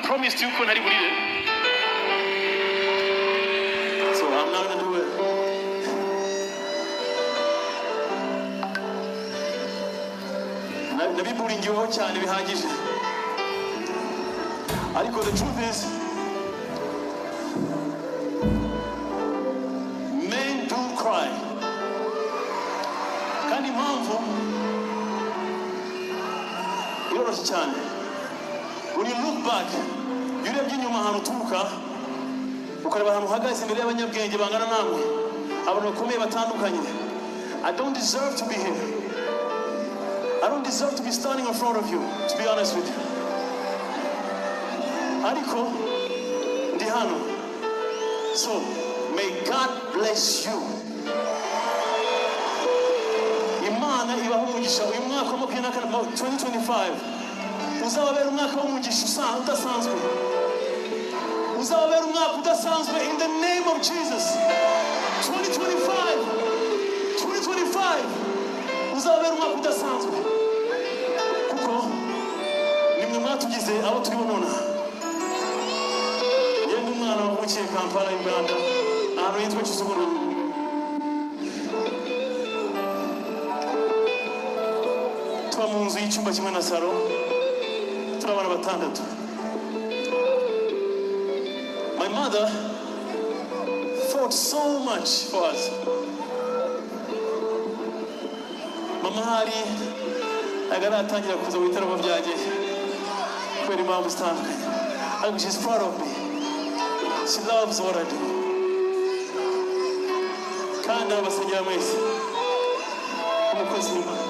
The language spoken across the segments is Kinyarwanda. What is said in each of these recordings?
promised you ko ntari burire. So I'm not gonna do it. Nabiburingiyeho cyane bihagije. Ariko the truth is, men do cry. Kandi impamvu iroroshye cyane. When you look back, you urebye inyuma ahantu uturuka, ukareba ahantu uhagaze imbere y'abanyabwenge bangana namwe, abantu bakomeye batandukanye. I don't deserve to be here. I don't deserve to be standing in front of you, to be honest with you. Ariko, ndi hano. So, may God bless you. Imana ibahe umugisha uyu mwaka wa 2025. Uzababera umwaka w'umugisha udasanzwe. Uzababera umwaka udasanzwe in the name of Jesus. 2025. Uzababera umwaka udasanzwe. Kuko nimwe mwatugize abo turiho nonaha. Yenda umwana wavukiye Kampala, Uganda, ahantu yitwa Kizuguro. Tuba mu nzu y'icyumba kimwe na salo. Turabana batandatu. My mother fought so much for us. Mama hari agaratangira kuza mu bitaro byanjye kubera impamvu zitandukanye. And she's proud of me. She loves what I do. Kandi abasengera mwese umukozi w'Imana.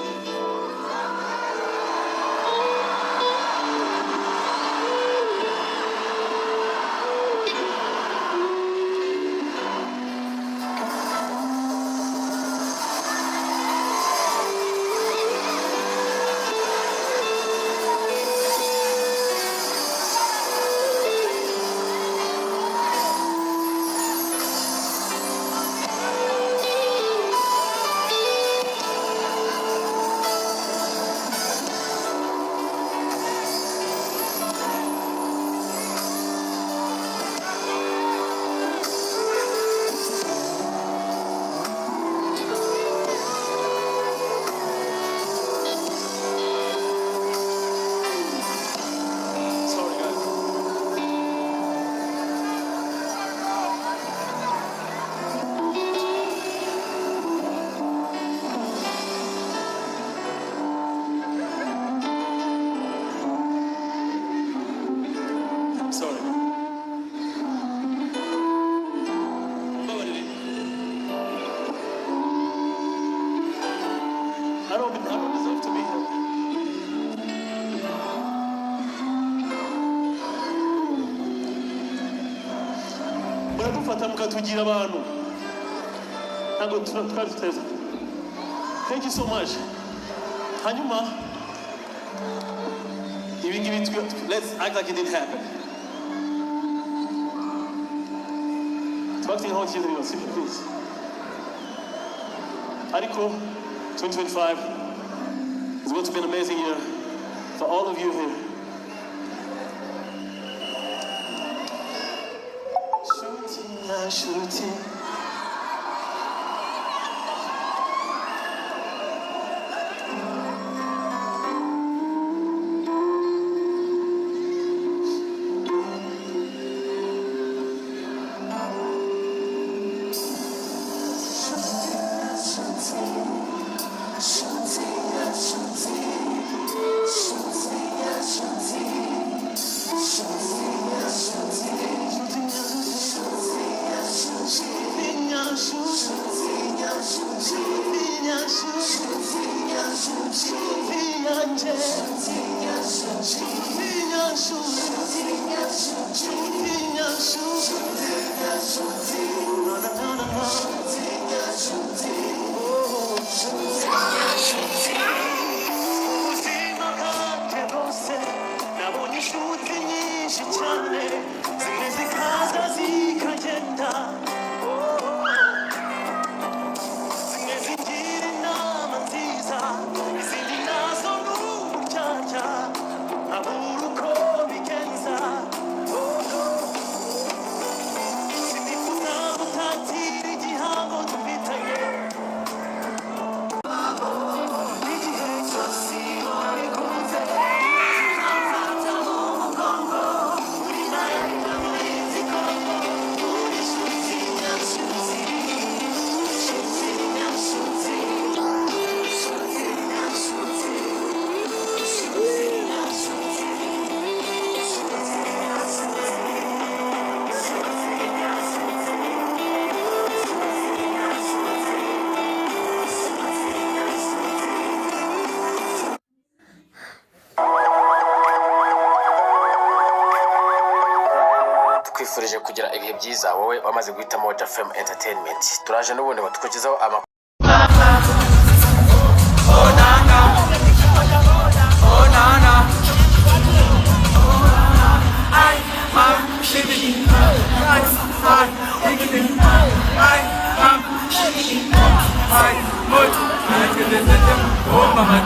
I don't deserve to be here. Muradufata mukatugira abantu. Ntabwo twari. Thank you so much. Hanyuma, let's act like it didn't happen. Acting how it is, please. Ariko, 2025 is going to be an amazing year for all of you here. Shooting. tukwifurije kugira ibihe byiza wowe wamaze guhitamo Jafem Entertainment. Turaje n'ubundi batukugezaho amakuru. Oh, mama,